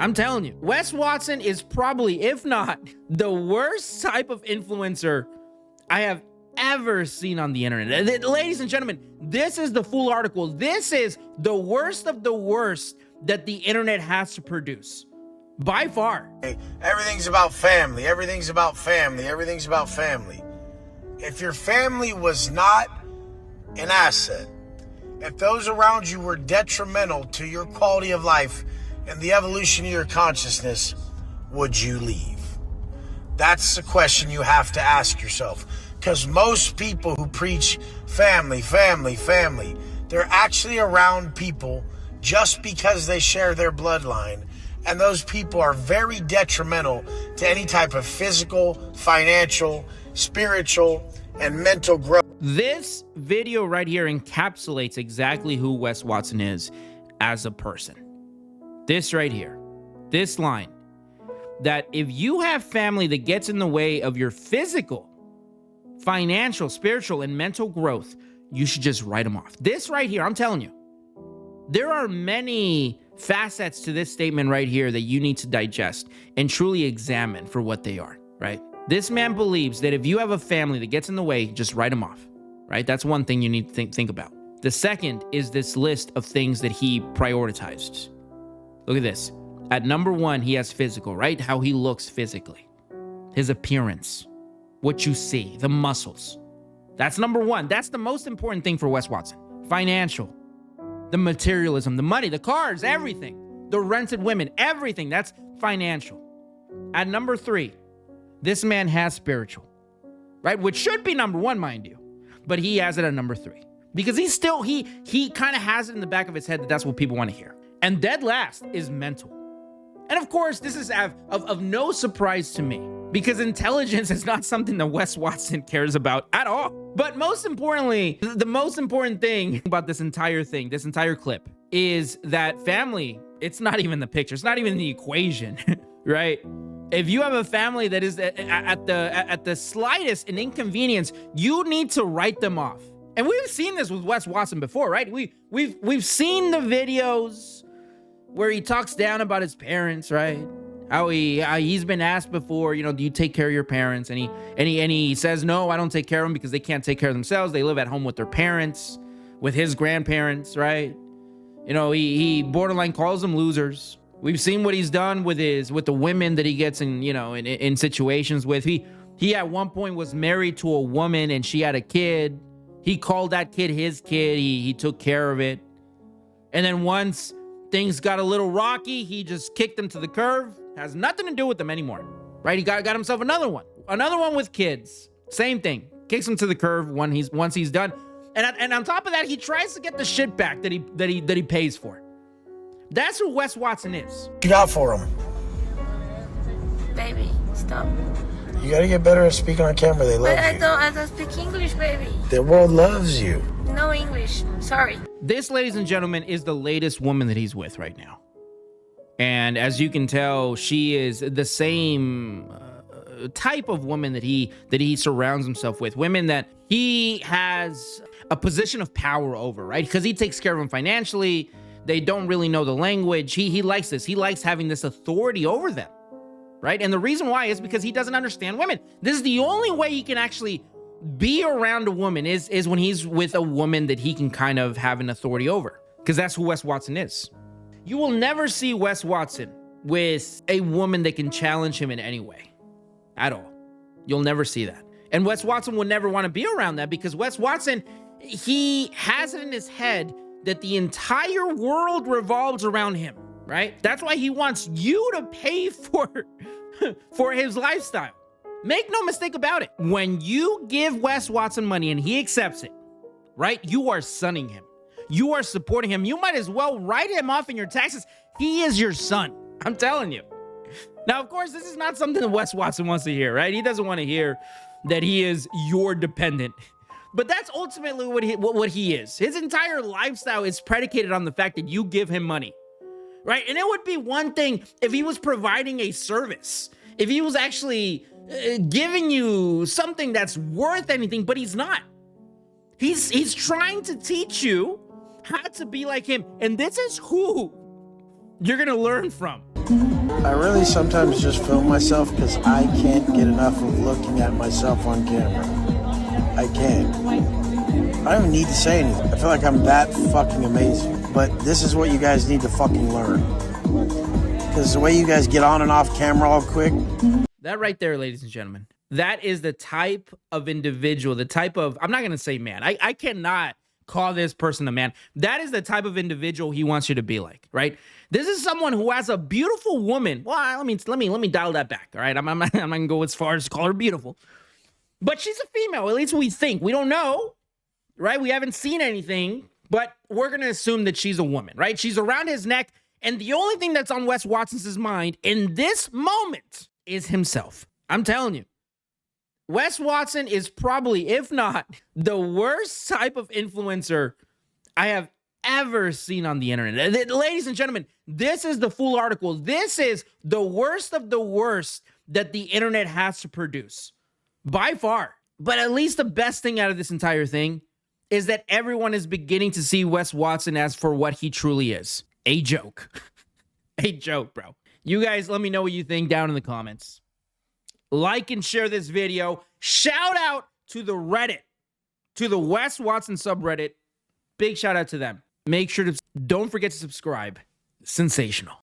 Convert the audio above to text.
I'm telling you, Wes Watson is probably, if not, the worst type of influencer I have ever seen on the internet. Ladies and gentlemen, this is the full article. This is the worst of the worst that the internet has to produce. By far. Everything's about family. Everything's about family. Everything's about family. If your family was not an asset, if those around you were detrimental to your quality of life and the evolution of your consciousness, would you leave? That's the question you have to ask yourself. Because most people who preach family, family, family, they're actually around people just because they share their bloodline. And those people are very detrimental to any type of physical, financial, spiritual, and mental growth. This video right here encapsulates exactly who Wes Watson is as a person. This right here, this line, that if you have family that gets in the way of your physical, financial, spiritual, and mental growth, you should just write them off. This right here, I'm telling you, there are many facets to this statement right here that you need to digest and truly examine for what they are, right? This man believes that if you have a family that gets in the way, just write them off, right? That's one thing you need to think about. The second is this list of things that he prioritized. Look at this. At number one, he has physical, right? How he looks physically, his appearance, what you see, the muscles. That's number one. That's the most important thing for Wes Watson. Financial, the materialism, the money, the cars, everything, the rented women, everything. That's financial. At number three, this man has spiritual, right? Which should be number one, mind you, but he has it at number three because he kind of has it in the back of his head that that's what people want to hear. And dead last is mental. And of course, this is of no surprise to me because intelligence is not something that Wes Watson cares about at all. But most importantly, the most important thing about this entire thing, this entire clip, is that family, it's not even the picture. It's not even the equation, right? If you have a family that is at the slightest an inconvenience, you need to write them off. And we've seen this with Wes Watson before, right? We've seen the videos where he talks down about his parents, right? How he's been asked before, you know, do you take care of your parents? And he says, no, I don't take care of them because they can't take care of themselves. They live at home with their parents, with his grandparents, right? You know, he borderline calls them losers. We've seen what he's done with the women that he gets in situations with. He at one point was married to a woman and she had a kid. He called that kid his kid. He took care of it. And then once things got a little rocky, he just kicked them to the curb. Has nothing to do with them anymore, right? He got himself another one with kids. Same thing. Kicks him to the curb once he's done. And on top of that, he tries to get the shit back that he pays for. That's who Wes Watson is. What you got for him? Baby, stop. You gotta get better at speaking on camera. They love you. I don't speak English, baby. The world loves you. No English. Sorry. This, ladies and gentlemen, is the latest woman that he's with right now. And as you can tell, she is the same type of woman that he surrounds himself with. Women that he has a position of power over, right? Because he takes care of them financially. They don't really know the language. He likes this. He likes having this authority over them, right? And the reason why is because he doesn't understand women. This is the only way he can actually be around a woman is when he's with a woman that he can kind of have an authority over, because that's who Wes Watson is. You will never see Wes Watson with a woman that can challenge him in any way at all. You'll never see that. And Wes Watson would never want to be around that because Wes Watson, he has it in his head that the entire world revolves around him, right? That's why he wants you to pay for his lifestyle. Make no mistake about it. When you give Wes Watson money and he accepts it, right? You are sunning him. You are supporting him. You might as well write him off in your taxes. He is your son. I'm telling you. Now, of course, this is not something that Wes Watson wants to hear, right? He doesn't want to hear that he is your dependent. But that's ultimately what he is. His entire lifestyle is predicated on the fact that you give him money, right? And it would be one thing if he was providing a service, if he was actually giving you something that's worth anything, but he's not. He's trying to teach you how to be like him. And this is who you're going to learn from. I really sometimes just film myself because I can't get enough of looking at myself on camera. I can't. I don't even need to say anything. I feel like I'm that fucking amazing. But this is what you guys need to fucking learn. Because the way you guys get on and off camera all quick. That right there, ladies and gentlemen, that is the type of individual, the type of, I'm not going to say man. I cannot call this person a man. That is the type of individual he wants you to be like, right? This is someone who has a beautiful woman. Well, let me dial that back, all right? I'm not going to go as far as to call her beautiful. But she's a female, at least we think. We don't know, right? We haven't seen anything, but we're going to assume that she's a woman, right? She's around his neck, and the only thing that's on Wes Watson's mind in this moment is himself. I'm telling you. Wes Watson is probably, if not, the worst type of influencer I have ever seen on the internet. Ladies and gentlemen, this is the full article. This is the worst of the worst that the internet has to produce. By far. But at least the best thing out of this entire thing is that everyone is beginning to see Wes Watson as for what he truly is. A joke. A joke, bro. You guys, let me know what you think down in the comments. Like and share this video. Shout out to the Reddit, to the Wes Watson subreddit. Big shout out to them. Make sure to, don't forget to subscribe. Sensational.